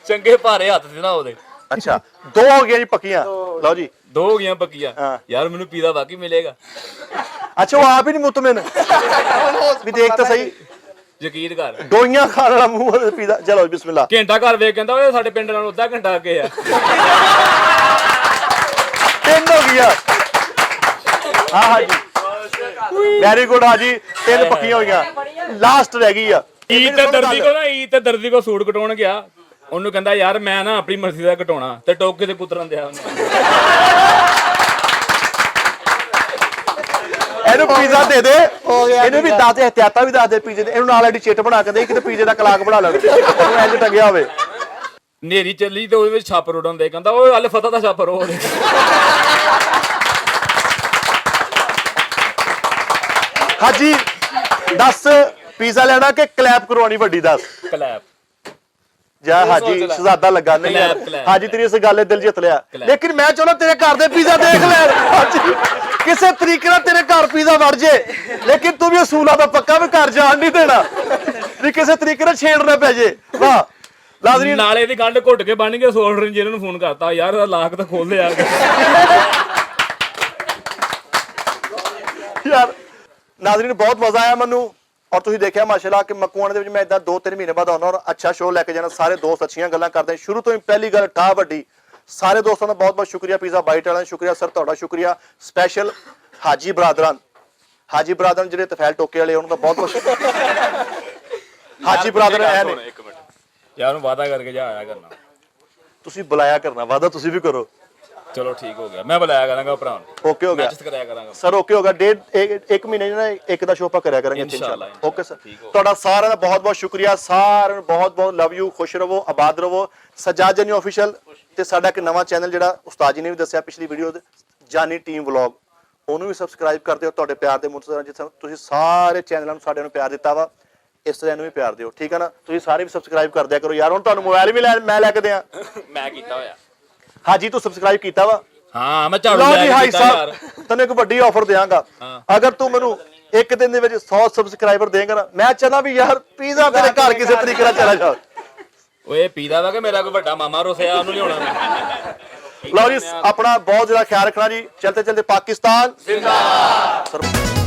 ਚੰਗੇ ਭਾਰੇ ਹੱਥ ਸੀ ਨਾ ਉਹਦੇ। ਅੱਛਾ 2 ਹੋ ਗਈਆਂ ਜੀ ਪੱਕੀਆਂ। ਲਓ ਜੀ 2 ਹੋ ਗਈਆਂ ਪੱਕੀਆਂ। ਹਾਂ। ਯਾਰ ਮੈਨੂੰ ਪੀਜ਼ਾ ਵਾਕਈ ਮਿਲੇਗਾ। ਅੱਛਾ ਉਹ ਆਪ ਹੀ ਨਹੀਂ ਮੁਤਮਿਨ ਵੀ ਦੇਖ ਤਾਂ ਸਹੀ, ਯਕੀਨ ਕਰ। ਡੋਈਆਂ ਖਾਣ ਵਾਲਾ ਮੂੰਹ ਪੀਜ਼ਾ। ਚਲੋ ਬਿਸਮਿਲ੍ਲਾ। ਘੰਟਾ ਘਰ ਵੇਖ ਕਹਿੰਦਾ ਓਏ ਸਾਡੇ ਪਿੰਡ ਨਾਲੋਂ ਅੱਧਾ ਘੰਟਾ ਅੱਗੇ ਆ। 3 ਹੋ ਗਈਆਂ। ਹਾਂ ਹਾਜੀ ਵੈਰੀ ਗੁੱਡ ਹਾਜੀ, 3 ਪੱਕੀਆਂ ਹੋਈਆਂ, ਲਾਸਟ ਰਹਿ ਗਈ ਆ। ਈਦ ਤੇ ਦਰਦੀ ਕੋ ਸੂਟ ਕਟਾਉਣ ਗਿਆ, ਉਹਨੂੰ ਕਹਿੰਦਾ ਯਾਰ ਮੈਂ ਨਾ ਆਪਣੀ ਮਰਜ਼ੀ ਦਾ ਕਟਾਉਣਾ, ਤੇ ਟੋਕੇ ਤੇ ਕੁਤਰਨ ਦਿਆ ਉਹਨੇ। ਇਹਨੂੰ ਪੀਜ਼ਾ ਦੇ ਦੇ, ਇਹਨੂੰ ਵੀ ਦੱਸ ਦੇ, ਹਥਿਆਤਾ ਵੀ ਦੱਸ ਦੇ ਪੀਜ਼ੇ ਦੇ, ਇਹਨੂੰ ਨਾਲ ਐਡੀ ਚਿੱਟ ਬਣਾ ਕੇ ਦੇ, ਕਿਤੇ ਪੀਜ਼ੇ ਦਾ ਕਲਾਕ ਬਣਾ ਲੈ, ਉਹਨੂੰ ਇੰਜ ਟੰਗਿਆ ਹੋਵੇ। ਨੇਰੀ ਚੱਲੀ ਤੇ ਉਹਦੇ ਵਿੱਚ ਛਾਪ ਰੋੜਾਉਂਦੇ, ਕਹਿੰਦਾ ਓਏ ਹਲ ਫਤਾ ਦਾ ਛਾਪ ਰੋ। ਹਾਜੀ ਦੱਸ ਪੀਜ਼ਾ ਲੈਣਾ ਕਿ ਕਲੈਪ ਕਰਵਾਉਣੀ ਵੱਡੀ? ਦੱਸ। ਕਲੈਪ ਜਾ ਹਾਜੀ ਸ਼ਹਜ਼ਾਦਾ ਲੱਗਾ। ਨਹੀਂ ਯਾਰ ਕਲੈਪ। ਹਾਜੀ ਤੇਰੀ ਇਸ ਗੱਲ ਨੇ ਦਿਲ ਜਿੱਤ ਲਿਆ, ਲੇਕਿਨ ਮੈਂ ਚਾਹੁੰਦਾ ਤੇਰੇ ਘਰ ਦੇ ਪੀਜ਼ਾ ਦੇਖ ਲੈ ਹਾਜੀ, ਕਿਸੇ ਤਰੀਕੇ ਨਾਲ ਤੇਰੇ ਘਰ ਪੀਜ਼ਾ ਵੜ ਜੇ, ਲੇਕਿਨ ਤੂੰ ਵੀ ਅਸੂਲਾਂ ਦਾ ਪੱਕਾ, ਵੀ ਘਰ ਜਾਣ ਨਹੀਂ ਦੇਣਾ, ਵੀ ਕਿਸੇ ਤਰੀਕੇ ਨਾਲ ਛੇੜਨਾ ਪੈ ਜੇ। ਵਾਹ ਲਾਜ਼ਰੀ ਨਾਲੇ ਦੀ ਗੰਢ ਘੁੱਟ ਕੇ ਬਣ ਕੇ ਸੋਲਡਰ ਇੰਜੀਨੀਅਰ ਨੂੰ ਫੋਨ ਕਰਤਾ, ਯਾਰ ਇਹਦਾ ਲਾਕ ਤਾਂ ਖੋਲ ਲਿਆ। ਯਾਰ ਨਾਜ਼ਰੀਨ ਬਹੁਤ ਮਜ਼ਾ ਆਇਆ ਮੈਨੂੰ, ਔਰ ਤੁਸੀਂ ਦੇਖਿਆ ਮਾਸ਼ਾਅੱਲਾ ਕਿ ਮਕੂਆਣ ਦੇ ਵਿੱਚ ਮੈਂ ਇਦਾਂ 2-3 ਮਹੀਨੇ ਬਾਅਦ ਆਉਣਾ ਔਰ ਅੱਛਾ ਸ਼ੋਅ ਲੈ ਕੇ ਜਾਣਾ। ਸਾਰੇ ਦੋਸਤ ਅੱਛੀਆਂ ਗੱਲਾਂ ਕਰਦੇ, ਸ਼ੁਰੂ ਤੋਂ ਹੀ ਪਹਿਲੀ ਗੱਲ ਠਾ ਵੱਡੀ। ਸਾਰੇ ਦੋਸਤਾਂ ਦਾ ਬਹੁਤ ਬਹੁਤ ਸ਼ੁਕਰੀਆ, ਪੀਜ਼ਾ ਬਾਈਟ ਵਾਲਿਆਂ ਦਾ ਸ਼ੁਕਰੀਆ, ਸਰ ਤੁਹਾਡਾ ਸ਼ੁਕਰੀਆ, ਸਪੈਸ਼ਲ ਹਾਜੀ ਬਰਾਦਰਾਨ ਜਿਹੜੇ ਤਫੈਲ ਟੋਕੇ ਵਾਲੇ, ਉਹਨਾਂ ਦਾ ਬਹੁਤ ਬਹੁਤ ਸ਼ੁਕਰੀਆ। ਹਾਜੀ ਬਰਾਦਰ ਐ ਨੇ, ਇੱਕ ਮਿੰਟ ਯਾਰ ਨੂੰ ਵਾਅਦਾ ਕਰਕੇ ਜਾ ਆਇਆ ਕਰਨਾ। ਤੁਸੀਂ ਬੁਲਾਇਆ ਕਰਨਾ, ਵਾਦਾ ਤੁਸੀਂ ਵੀ ਕਰੋ। ਚਲੋ ਠੀਕ ਹੋ ਗਿਆ, ਮੈਂ ਬੁਲਾਇਆ ਕਰਾਂਗਾ ਭਰਾ ਨੂੰ, ਓਕੇ ਹੋ ਗਿਆ ਮੈਸੇਜ ਕਰਾਇਆ ਕਰਾਂਗਾ ਸਰ। ਓਕੇ ਹੋ ਗਿਆ, 1 ਮਹੀਨੇ ਨਾ ਇੱਕ ਦਾ ਸ਼ੋਅ ਆਪਾਂ ਕਰਿਆ ਕਰਾਂਗੇ ਇੰਸ਼ਾਅੱਲਾ। ਓਕੇ ਸਰ, ਤੁਹਾਡਾ ਸਾਰਿਆਂ ਦਾ ਬਹੁਤ ਬਹੁਤ ਸ਼ੁਕਰੀਆ, ਸਾਰਿਆਂ ਨੂੰ ਬਹੁਤ ਬਹੁਤ ਲਵ ਯੂ, ਖੁਸ਼ ਰਹੋ, ਆਬਾਦ ਰਹੋ। ਸਜਾਦ ਜਾਨੀ ਆਫੀਸ਼ੀਅਲ ਤੇ ਸਾਡਾ ਇੱਕ ਨਵਾਂ ਚੈਨਲ ਜਿਹੜਾ ਉਸਤਾਦ ਜੀ ਨੇ ਵੀ ਦੱਸਿਆ ਪਿਛਲੀ ਵੀਡੀਓ ਦੇ, ਜਾਨੀ ਟੀਮ ਵਲੌਗ, ਉਹਨੂੰ ਵੀ ਸਬਸਕ੍ਰਾਈਬ ਕਰ ਦਿਓ। ਤੁਹਾਡੇ ਪਿਆਰ ਦੇ ਮੁੰਤਜ਼ਰ ਜਿੱਥੇ ਤੁਸੀਂ ਸਾਰੇ ਚੈਨਲਾਂ ਨੂੰ ਸਾਡੇ ਨੂੰ ਪਿਆਰ ਦਿੱਤਾ ਵਾ, ਇਸ ਤਰ੍ਹਾਂ ਨੂੰ ਵੀ ਪਿਆਰ ਦਿਓ, ਠੀਕ ਹੈ ਨਾ? ਤੁਸੀਂ ਸਾਰੇ ਵੀ ਸਬਸਕ੍ਰਾਈਬ ਕਰ ਦਿਆ ਕਰੋ ਯਾਰ। ਹੁਣ ਤੁਹਾਨੂੰ ਮੋਬਾਈਲ ਵੀ ਮੈਂ ਲੈ ਕੇ ਦਿਆਂ। ਮੈਂ ਕੀਤਾ ਹੋਇਆ। ਹਾਜੀ ਤੂੰ ਸਬਸਕ੍ਰਾਈਬ ਕੀਤਾ ਵਾ? ਹਾਂ ਮੈਂ ਝਾੜੂ ਲਓ ਲੈ ਜੀ ਕੇ ਹਾਈ ਕੀਤਾ ਸਾਹਿਬ, ਯਾਰ। ਤੈਨੂੰ ਇੱਕ ਵੱਡੀ ਆਫਰ ਦਿਆਂਗਾ, ਅਗਰ ਤੂੰ ਮੈਨੂੰ ਇੱਕ ਦਿਨ ਦੇ ਵਿੱਚ 100 ਸਬਸਕ੍ਰਾਈਬਰ ਦੇਂਗਾ ਨਾ, ਮੈਂ ਚਾਹਨਾ ਵੀ ਯਾਰ ਪੀਜ਼ਾ ਤੇਰੇ ਘਰ ਕਿਸੇ ਤਰੀਕੇ ਨਾਲ ਚਲਾ ਜਾ। ਓਏ ਪੀਦਾ ਵਾ ਕਿ ਮੇਰਾ ਕੋਈ ਵੱਡਾ ਮਾਮਾ ਰੋਸਿਆ, ਉਹਨੂੰ ਲਿਆਉਣਾ ਮੈਂ। ਲਓ ਜੀ ਆਪਣਾ ਬਹੁਤ ਜ਼ਿਆਦਾ ਖਿਆਲ ਰੱਖਣਾ ਜੀ। ਚਲਤੇ ਚਲਤੇ ਪਾਕਿਸਤਾਨ ਜ਼ਿੰਦਾਬਾਦ।